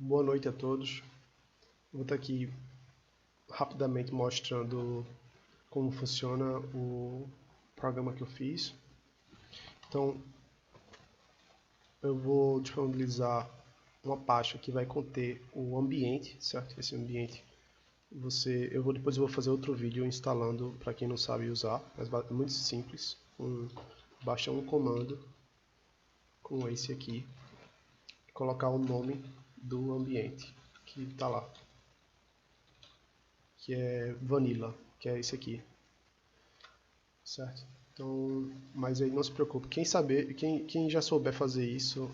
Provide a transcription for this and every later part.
Boa noite a todos. Vou estar aqui rapidamente mostrando como funciona o programa que eu fiz. Então, eu vou disponibilizar uma pasta que vai conter o ambiente, certo? Esse ambiente, depois eu vou fazer outro vídeo instalando para quem não sabe usar, mas é muito simples. Basta um comando com esse aqui, colocar o nome do ambiente que está lá, que é Vanilla, que é esse aqui, certo? Então, mas aí não se preocupe, quem já souber fazer isso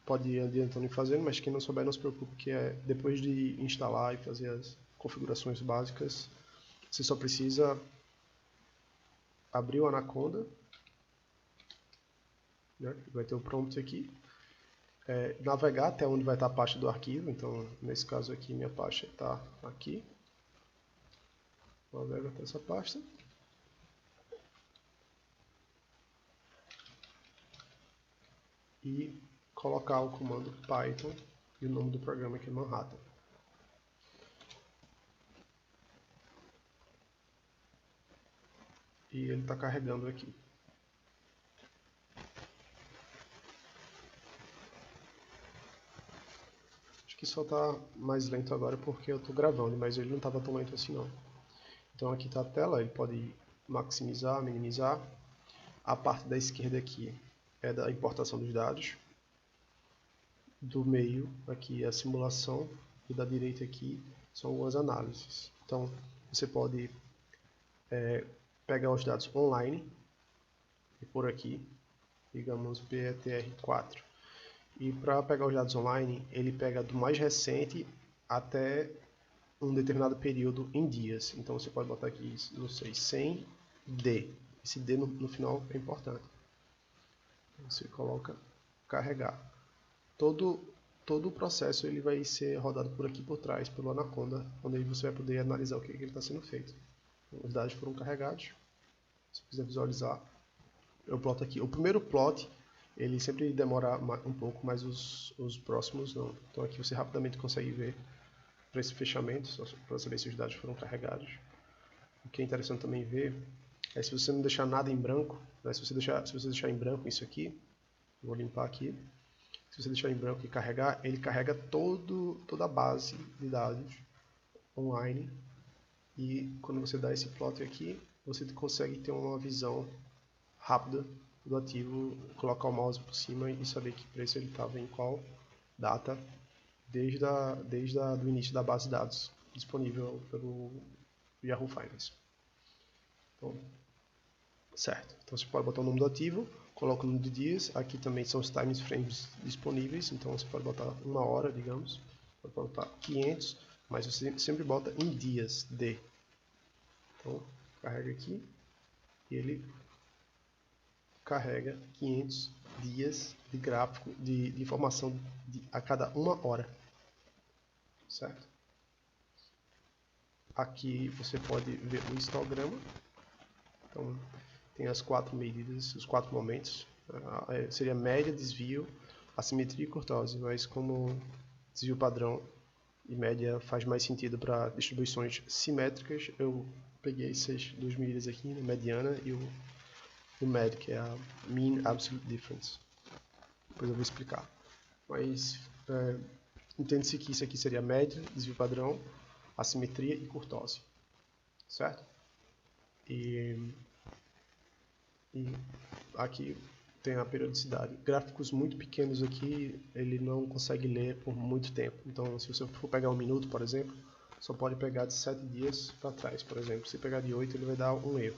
pode ir adiantando e fazendo, mas quem não souber não se preocupe, que é depois de instalar e fazer as configurações básicas, você só precisa abrir o Anaconda, né? Vai ter o prompt aqui, navegar até onde vai estar a pasta do arquivo. Então nesse caso aqui minha pasta está aqui, navega até essa pasta e colocar o comando Python e o nome do programa que é Manhattan. E ele está carregando aqui. Acho que só está mais lento agora porque eu estou gravando, mas ele não estava tão lento assim não. Então aqui está a tela, ele pode maximizar, minimizar. A parte da esquerda aqui é da importação dos dados. Do meio aqui é a simulação e da direita aqui são algumas análises. Então você pode pegar os dados online e por aqui, digamos PETR4. E para pegar os dados online, ele pega do mais recente até um determinado período em dias. Então você pode botar aqui, não sei, 100D. Esse D no final é importante. Você coloca carregar. Todo o processo ele vai ser rodado por aqui por trás, pelo Anaconda, onde você vai poder analisar o que ele está sendo feito. Os dados foram carregados. Se quiser visualizar, eu ploto aqui. O primeiro plot, ele sempre demora um pouco, mas os próximos não. Então aqui você rapidamente consegue ver para esse fechamento, para saber se os dados foram carregados. O que é interessante também ver é se você não deixar nada em branco, né? Se você deixar em branco isso aqui, vou limpar aqui. Se você deixar em branco e carregar, ele carrega toda a base de dados online. E quando você dá esse plot aqui, você consegue ter uma visão rápida do ativo, colocar o mouse por cima e saber que preço ele estava em qual data, desde o início da base de dados disponível pelo Yahoo Finance. Então, certo. Então você pode botar o nome do ativo, coloca o número de dias. Aqui também são os time frames disponíveis, então você pode botar 1 hora, digamos, pode botar 500, mas você sempre bota em dias de. Então carrega aqui e ele carrega 500 dias de gráfico de informação a cada 1 hora, certo? Aqui você pode ver o histograma. Então tem as 4 medidas, os 4 momentos. Seria média, desvio, assimetria e kurtose, mas como desvio padrão e média faz mais sentido para distribuições simétricas, eu peguei essas 2 medidas aqui, a mediana e o MED, que é a Mean Absolute Difference. Depois eu vou explicar. Mas entende-se que isso aqui seria média, desvio padrão, assimetria e kurtose, certo? E aqui tem a periodicidade. Gráficos muito pequenos aqui, ele não consegue ler por muito tempo. Então, se você for pegar 1 minuto, por exemplo, só pode pegar de 7 dias para trás, por exemplo. Se pegar de 8, ele vai dar um erro.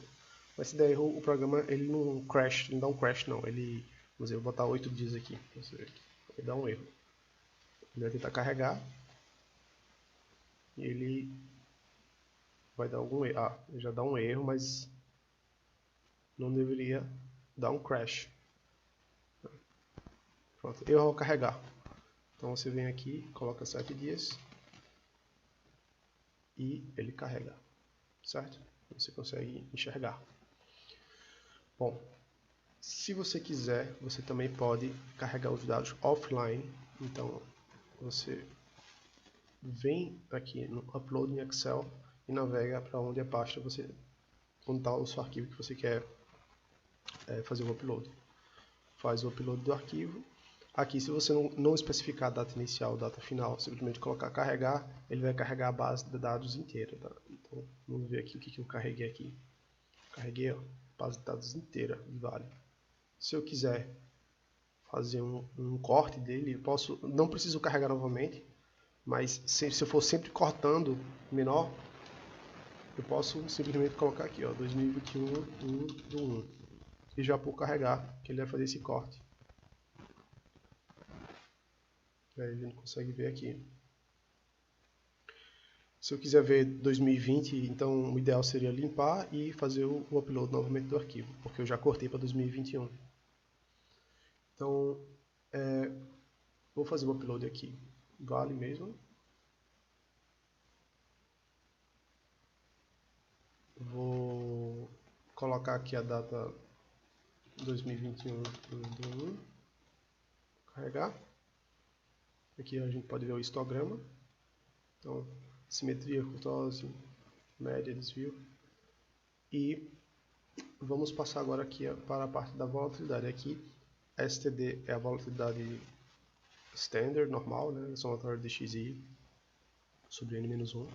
Mas se der erro, o programa ele não crash, não dá um crash não. Ele, vamos dizer, eu vou botar 8 dias aqui, ele dá um erro. Ele vai tentar carregar e ele vai dar algum erro. Ele já dá um erro, mas não deveria dar um crash. Pronto, erro ao carregar. Então você vem aqui, coloca 7 dias e ele carrega, certo? Você consegue enxergar. Bom, se você quiser, você também pode carregar os dados offline. Então você vem aqui no Upload em Excel e navega para onde a pasta onde está o seu arquivo que você quer fazer o upload. Faz o upload do arquivo. Aqui, se você não especificar a data inicial, data final, simplesmente colocar carregar, ele vai carregar a base de dados inteira. Tá? Então, vamos ver aqui o que eu carreguei aqui. Carreguei a base de dados inteira de Vale. Se eu quiser fazer um corte dele, não preciso carregar novamente, mas se eu for sempre cortando menor, eu posso simplesmente colocar aqui, ó, 2021 1 e já por carregar, que ele vai fazer esse corte. Aí a gente consegue ver aqui. Se eu quiser ver 2020, então o ideal seria limpar e fazer o upload novamente do arquivo, porque eu já cortei para 2021. Então, vou fazer o upload aqui. Vale mesmo. Vou colocar aqui a data 2021 do 1. Carregar. Aqui a gente pode ver o histograma. Então, simetria, kurtose, média, desvio. E vamos passar agora aqui para a parte da volatilidade. Aqui, STD é a volatilidade standard, normal, né? Somatória de XI sobre N-1.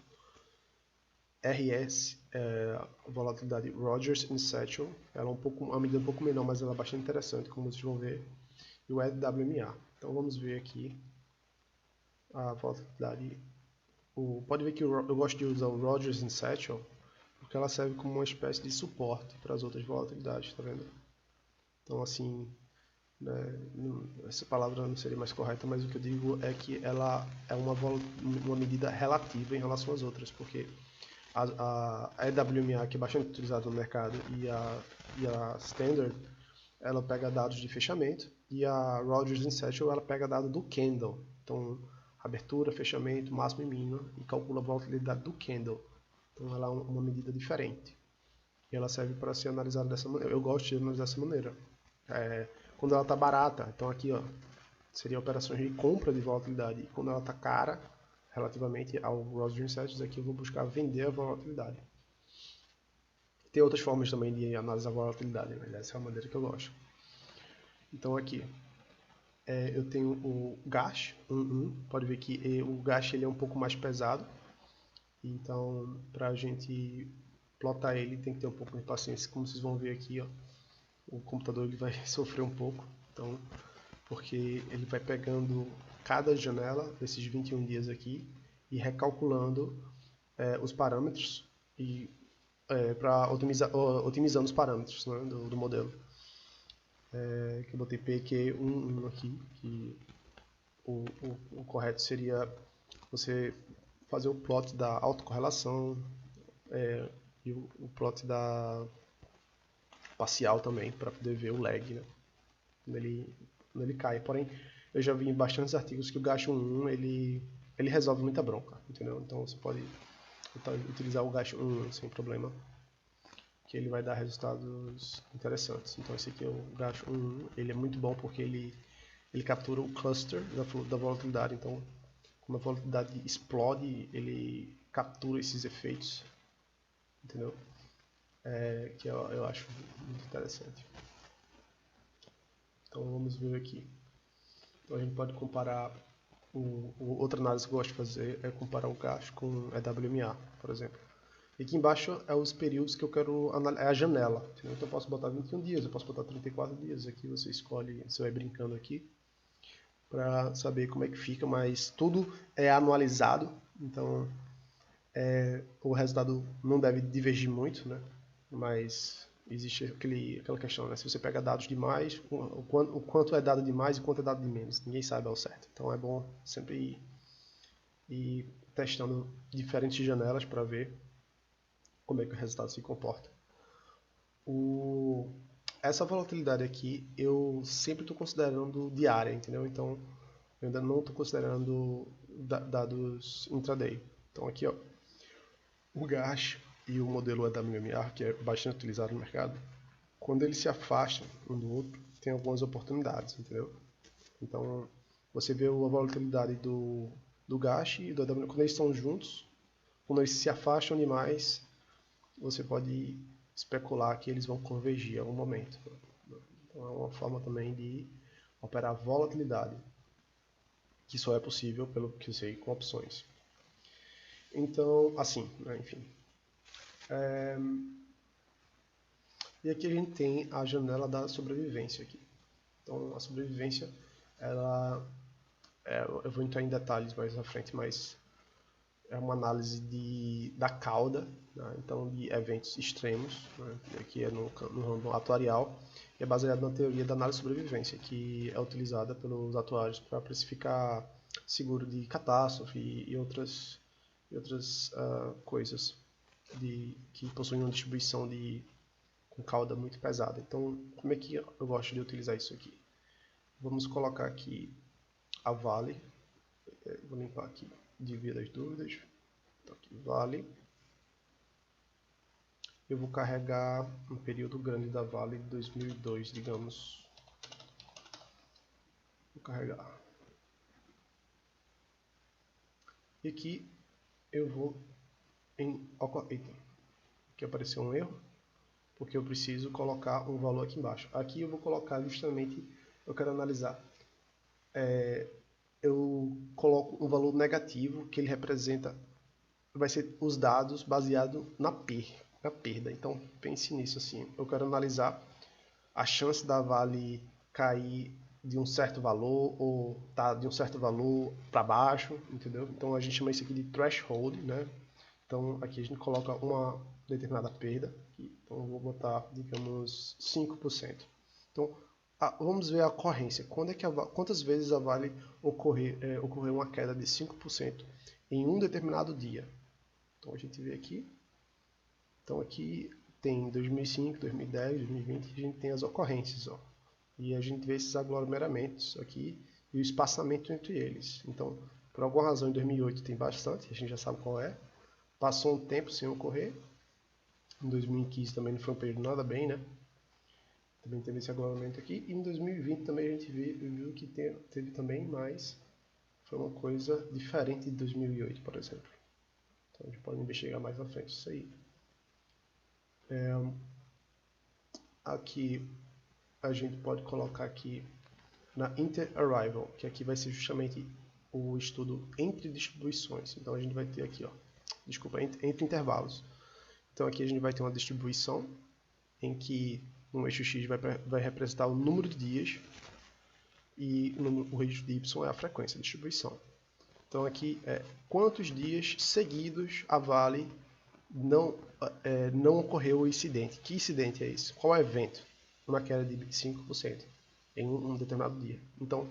RS é a volatilidade Rogers and Satchel. Ela é uma medida um pouco menor, mas ela é bastante interessante, como vocês vão ver. E o EWMA. Então vamos ver aqui a volatilidade. Pode ver que eu gosto de usar o Rogers and Satchel, porque ela serve como uma espécie de suporte para as outras volatilidades, tá vendo? Então assim, né, essa palavra não seria mais correta, mas o que eu digo é que ela é uma medida relativa em relação às outras, porque a EWMA, que é bastante utilizada no mercado, e a Standard, ela pega dados de fechamento, e a Rogers and Satchel, ela pega dados do candle. Então, abertura, fechamento, máximo e mínimo, e calcula a volatilidade do candle. Então, ela é uma medida diferente. E ela serve para ser analisada dessa maneira. Eu gosto de analisar dessa maneira. Quando ela está barata, então aqui, ó, seria operações de compra de volatilidade. E quando ela está cara, relativamente ao Rogers and Satchel, aqui eu vou buscar vender a volatilidade. Tem outras formas também de analisar a volatilidade, mas essa é a maneira que eu gosto. Então aqui, eu tenho o GASH 1.1, pode ver que o GASH ele é um pouco mais pesado, então para a gente plotar ele tem que ter um pouco de paciência, como vocês vão ver aqui, ó, o computador ele vai sofrer um pouco, então, porque ele vai pegando cada janela desses 21 dias aqui e recalculando os parâmetros e para otimizando os parâmetros, né, do modelo. Que eu botei PQ11 aqui, que o correto seria você fazer o plot da autocorrelação e o plot da parcial também, para poder ver o lag, né, quando ele cai. Porém, eu já vi em bastantes artigos que o GASH 1.1 ele resolve muita bronca, entendeu? Então você pode utilizar o GASH 1.1 sem problema, que ele vai dar resultados interessantes. Então esse aqui é o GASH 1.1, ele é muito bom porque ele captura o cluster da volatilidade. Então, quando a volatilidade explode, ele captura esses efeitos, entendeu? Que eu acho muito interessante. Então vamos ver aqui. Então a gente pode comparar, outra análise que eu gosto de fazer é comparar o GASH com EWMA, por exemplo. E aqui embaixo é os períodos que eu quero analisar, é a janela. Entendeu? Então eu posso botar 21 dias, eu posso botar 34 dias. Aqui você escolhe, você vai brincando aqui para saber como é que fica, mas tudo é anualizado, então o resultado não deve divergir muito, né? Mas existe aquela questão, né? Se você pega dados demais, o quanto é dado de mais e o quanto é dado de menos, ninguém sabe ao certo. Então é bom sempre ir testando diferentes janelas para ver como é que o resultado se comporta. Essa volatilidade aqui eu sempre estou considerando diária, entendeu? Então eu ainda não estou considerando dados intraday. Então aqui, ó, o GASH e o modelo EWMA, que é bastante utilizado no mercado, quando eles se afastam um do outro, tem algumas oportunidades, entendeu? Então você vê a volatilidade do do Gash e do AWM, quando eles estão juntos, quando eles se afastam demais, você pode especular que eles vão convergir em algum momento. Então é uma forma também de operar volatilidade, que só é possível, pelo que eu sei, com opções. Então, assim, né, enfim. E aqui a gente tem a janela da sobrevivência aqui. Então, a sobrevivência, eu vou entrar em detalhes mais à frente, mas é uma análise da cauda, né? Então de eventos extremos, né? Aqui é no ramo atuarial, e é baseado na teoria da análise de sobrevivência, que é utilizada pelos atuários para precificar seguro de catástrofe e outras coisas que possuem uma distribuição com cauda muito pesada. Então, como é que eu gosto de utilizar isso aqui? Vamos colocar aqui a Vale, vou limpar aqui, desvio das dúvidas, então aqui Vale. Eu vou carregar um período grande da Vale de 2002, digamos. Vou carregar. E aqui eu vou em... Eita, aqui apareceu um erro, porque eu preciso colocar um valor aqui embaixo. Aqui eu vou colocar justamente, eu quero analisar, eu coloco um valor negativo, que ele representa, vai ser os dados baseados na perda. Então pense nisso assim, eu quero analisar a chance da Vale cair de um certo valor ou tá de um certo valor para baixo, entendeu? Então a gente chama isso aqui de threshold, né? Então aqui a gente coloca uma determinada perda, então eu vou botar, digamos, 5%. Então vamos ver a ocorrência. Quantas vezes a Vale ocorreu uma queda de 5% em um determinado dia? Então a gente vê aqui. Então aqui tem 2005, 2010, 2020, a gente tem as ocorrências, ó. E a gente vê esses aglomeramentos aqui e o espaçamento entre eles. Então, por alguma razão em 2008 tem bastante, a gente já sabe qual é. Passou um tempo sem ocorrer. Em 2015 também não foi um período nada bem, né? Também teve esse aglomeramento aqui. E em 2020 também a gente viu que teve também, mas foi uma coisa diferente de 2008, por exemplo. Então a gente pode investigar mais à frente isso aí. Aqui a gente pode colocar aqui na Inter-Arrival, que aqui vai ser justamente o estudo entre distribuições. Então a gente vai ter aqui, ó, desculpa, entre intervalos. Então aqui a gente vai ter uma distribuição em que no eixo X vai representar o número de dias e o eixo de Y é a frequência de distribuição. Então aqui é quantos dias seguidos a Vale não ocorreu o incidente. Que incidente é esse? Qual é o evento? Uma queda de 5% em um determinado dia. Então,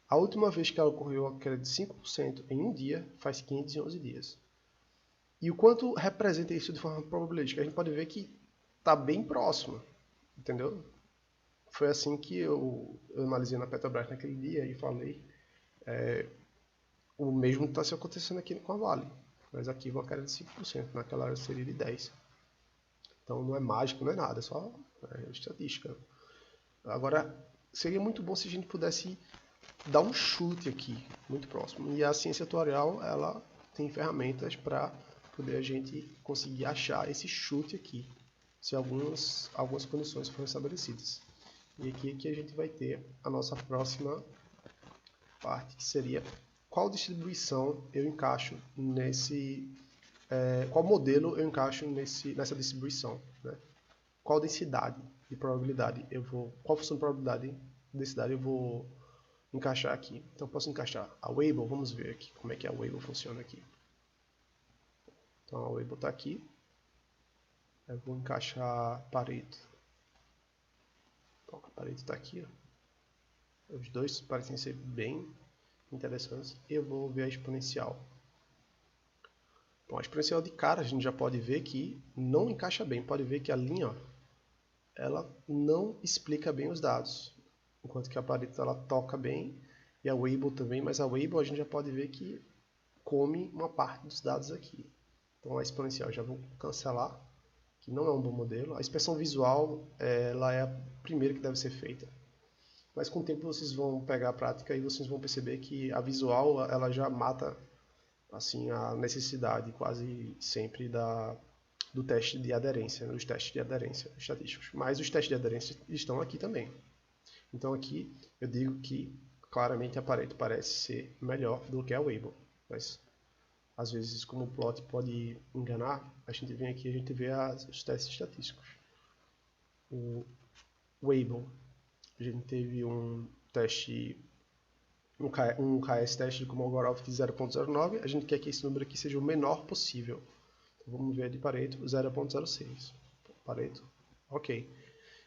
a última vez que ela ocorreu a queda de 5% em um dia faz 511 dias. E o quanto representa isso de forma probabilística? A gente pode ver que está bem próximo, entendeu? Foi assim que eu analisei na Petrobras naquele dia e falei, o mesmo está se acontecendo aqui com a Vale, mas aqui uma queda de 5%, naquela área seria de 10%. Então não é mágico, não é nada, é só estatística. Agora, seria muito bom se a gente pudesse dar um chute aqui, muito próximo. E a ciência atuarial, ela tem ferramentas para poder a gente conseguir achar esse chute aqui, se algumas condições forem estabelecidas. E aqui que a gente vai ter a nossa próxima parte, que seria qual distribuição eu encaixo qual modelo eu encaixo nessa distribuição, né? Qual densidade de probabilidade qual função de probabilidade de densidade eu vou encaixar aqui. Então eu posso encaixar a Weibull, vamos ver aqui como é que a Weibull funciona aqui. Então a Weibull está aqui, eu vou encaixar Pareto. Então a Pareto está aqui, ó. Os dois parecem ser bem interessantes. Eu vou ver a exponencial. Bom, a exponencial de cara a gente já pode ver que não encaixa bem. Pode ver que a linha, ó, ela não explica bem os dados, enquanto que a Pareto ela toca bem e a Weibull também, mas a Weibull a gente já pode ver que come uma parte dos dados aqui. Então a exponencial já vou cancelar, que não é um bom modelo. A inspeção visual ela é a primeira que deve ser feita. Mas com o tempo vocês vão pegar a prática e vocês vão perceber que a visual ela já mata assim a necessidade quase sempre do teste de aderência, dos testes de aderência estatísticos. Mas os testes de aderência estão aqui também. Então aqui eu digo que claramente a Pareto parece ser melhor do que a Weibull, mas às vezes como o plot pode enganar, a gente vem aqui e a gente vê os testes estatísticos. O Weibull, a gente teve um teste, um KS teste de Kolmogorov de 0.09, a gente quer que esse número aqui seja o menor possível. Então, vamos ver de Pareto, 0.06. Pareto, ok.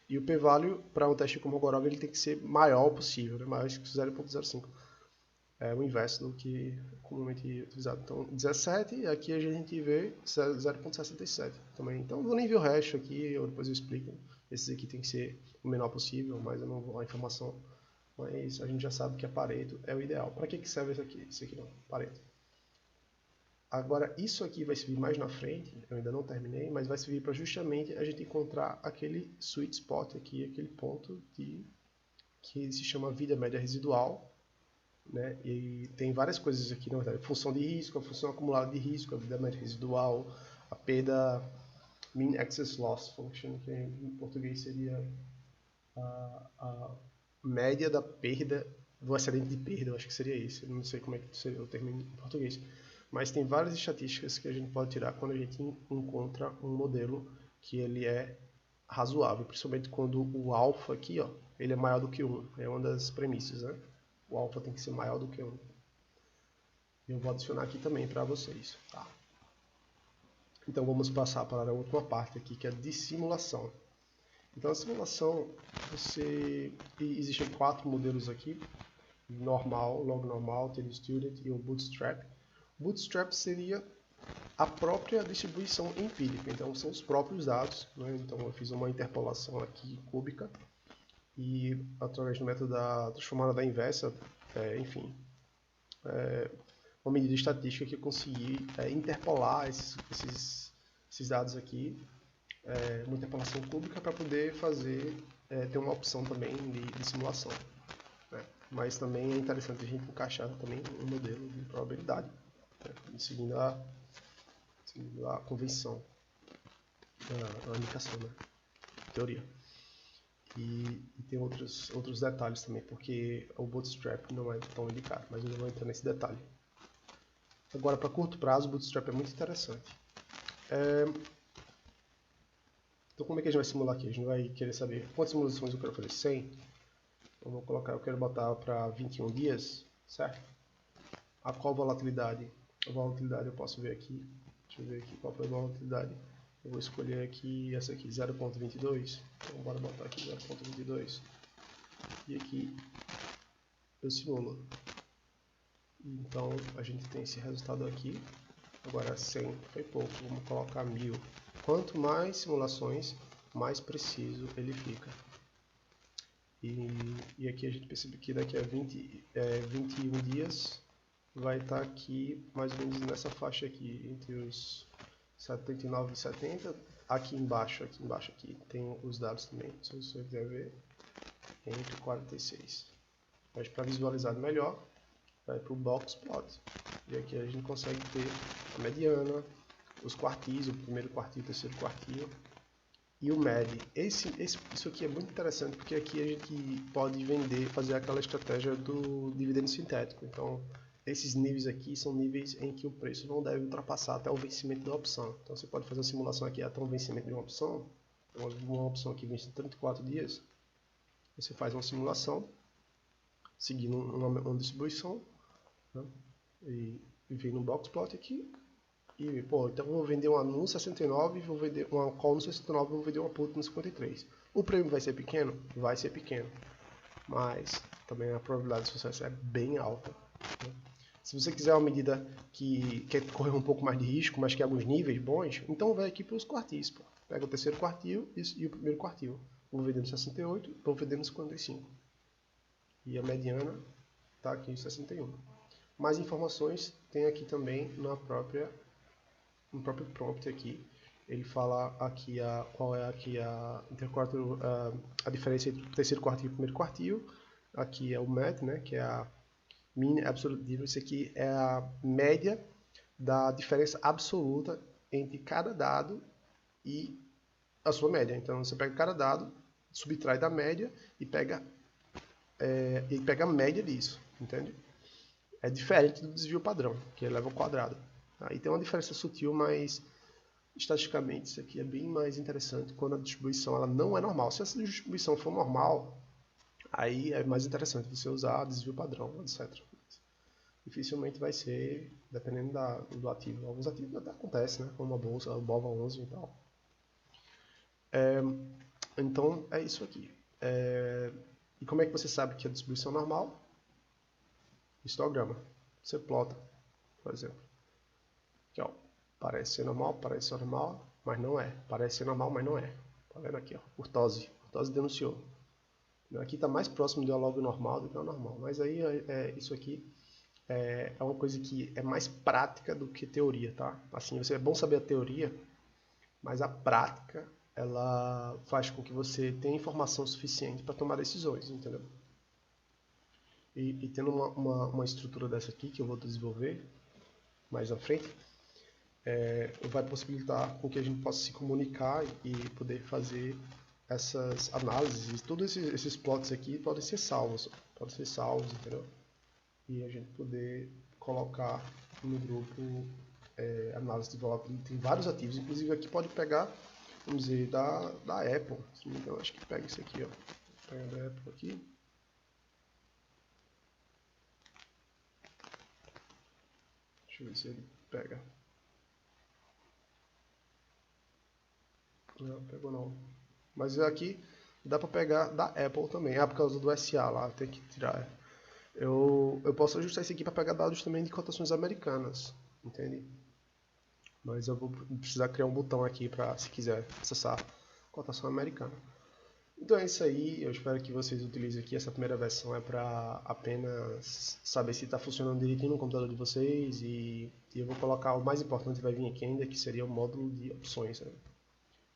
E o p-value para um teste de Kolmogorov ele tem que ser maior possível, né? Maior que 0.05. É o inverso do que é comumente utilizado. Então, 17, e aqui a gente vê 0.67 também. Então, vou nem ver o resto aqui, depois eu explico. Esses aqui tem que ser o menor possível, mas eu não vou dar a informação. Mas a gente já sabe que a Pareto é o ideal. Para que serve isso aqui? Isso aqui não, Pareto. Agora, isso aqui vai servir mais na frente, eu ainda não terminei, mas vai servir para justamente a gente encontrar aquele sweet spot aqui, aquele ponto que se chama vida média residual, né? E tem várias coisas aqui, na verdade, função de risco, a função acumulada de risco, a vida média residual, a perda mean excess loss function, que em português seria a média da perda, do excedente de perda, eu acho que seria isso, eu não sei como é que seria o termo em português. Mas tem várias estatísticas que a gente pode tirar quando a gente encontra um modelo que ele é razoável, principalmente quando o alfa aqui, ó, ele é maior do que 1, é uma das premissas, né? O alfa tem que ser maior do que 1. Eu vou adicionar aqui também para vocês, tá? Então vamos passar para a última parte aqui, que é de simulação. Então a simulação, existem 4 modelos aqui, normal, log normal, TD Student e o Bootstrap. Bootstrap seria a própria distribuição empírica, então são os próprios dados, né? Então eu fiz uma interpolação aqui cúbica e através do método da transformada da inversa, enfim, uma medida estatística que eu consegui interpolar esses dados aqui, uma interpolação cúbica para poder fazer, ter uma opção também de simulação, né? Mas também é interessante a gente encaixar também um modelo de probabilidade, né? Seguindo a convenção, a indicação, né? Teoria. E tem outros detalhes também, porque o Bootstrap não é tão indicado, mas eu não vou entrar nesse detalhe. Agora, para curto prazo, o Bootstrap é muito interessante. Então, como é que a gente vai simular aqui? A gente vai querer saber quantas simulações eu quero fazer? 100? Então, vou colocar, eu quero botar para 21 dias, certo? A qual volatilidade? A volatilidade eu posso ver aqui. Deixa eu ver aqui qual foi a volatilidade. Eu vou escolher aqui essa aqui, 0.22. Então, bora botar aqui 0.22. E aqui eu simulo. Então, a gente tem esse resultado aqui. Agora, 100 foi pouco. Vamos colocar 1000. Quanto mais simulações, mais preciso ele fica. E aqui a gente percebe que daqui a 21 dias vai estar aqui, mais ou menos nessa faixa aqui, entre os 79 e 70. Aqui embaixo aqui, tem os dados também, se você quiser ver, entre 46. Mas para visualizar melhor, vai para o box plot. E aqui a gente consegue ter a mediana, os quartis, o primeiro quartil, o terceiro quartil e o MED. Isso aqui é muito interessante porque aqui a gente pode fazer aquela estratégia do dividendo sintético. Então, esses níveis aqui são níveis em que o preço não deve ultrapassar até o vencimento da opção. Então, você pode fazer uma simulação aqui até o vencimento de uma opção. Então, uma opção que vence 34 dias, você faz uma simulação seguindo uma distribuição, né? E vem no box plot aqui. E, pô, então eu vou vender uma no 69, vou vender uma call no 69 e vou vender uma put no 53. O prêmio vai ser pequeno? Vai ser pequeno. Mas também a probabilidade de sucesso é bem alta, né? Se você quiser uma medida que quer correr um pouco mais de risco, mas que alguns níveis bons, então vai aqui para os quartis. Pô. Pega o terceiro quartil e o primeiro quartil. Vou vender no 68, vou vender no 55. E a mediana está aqui em 61. Mais informações tem aqui também no próprio prompt aqui. Ele fala aqui qual é aqui a diferença entre o terceiro quartil e o primeiro quartil. Aqui é o MED, né, que é a Mean Absolute Difference. Isso aqui é a média da diferença absoluta entre cada dado e a sua média. Então você pega cada dado, subtrai da média e pega a média disso, entende? É diferente do desvio padrão, que eleva ao quadrado. Aí tem uma diferença sutil, mas estatisticamente isso aqui é bem mais interessante quando a distribuição ela não é normal. Se essa distribuição for normal, aí é mais interessante você usar desvio padrão, etc. Dificilmente vai ser, dependendo do ativo. Alguns ativos até acontecem, né? Como a bolsa, o BOVA11 e tal. Então é isso aqui. E como é que você sabe que a distribuição é normal? Histograma. Você plota, por exemplo. Aqui, ó. Parece ser normal, mas não é. Parece ser normal, mas não é. Tá vendo aqui, ó? Kurtosi. Kurtosi denunciou. Aqui está mais próximo do log normal do que o normal. Mas aí isso aqui é uma coisa que é mais prática do que teoria, tá? Assim, é bom saber a teoria, mas a prática ela faz com que você tenha informação suficiente para tomar decisões, entendeu? E tendo uma estrutura dessa aqui, que eu vou desenvolver mais à frente, vai possibilitar com que a gente possa se comunicar e poder fazer essas análises. Todos esses plots aqui podem ser salvos, entendeu? E a gente poder colocar no grupo análise de volatilidade. Tem vários ativos, inclusive aqui pode pegar, vamos dizer, da Apple. Se não me engano, acho que pega isso aqui, ó. Pega da Apple aqui. Deixa eu ver se ele pega. Não, pegou não. Mas aqui dá para pegar da Apple também. Ah, por causa do SA lá, tem que tirar. Eu posso ajustar isso aqui para pegar dados também de cotações americanas, entende? Mas eu vou precisar criar um botão aqui para, se quiser, acessar cotação americana. Então é isso aí, eu espero que vocês utilizem aqui. Essa primeira versão é para apenas saber se está funcionando direitinho no computador de vocês e eu vou colocar o mais importante, vai vir aqui ainda, que seria o módulo de opções, né?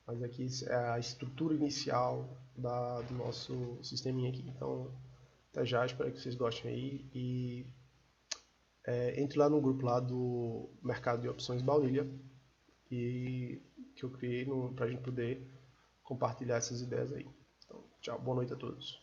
Mas aqui é a estrutura inicial do nosso sisteminha aqui. Então, até já, espero que vocês gostem aí e entre lá no grupo lá do Mercado de Opções Baunilha e que eu criei para a gente poder compartilhar essas ideias aí. Então, tchau, boa noite a todos.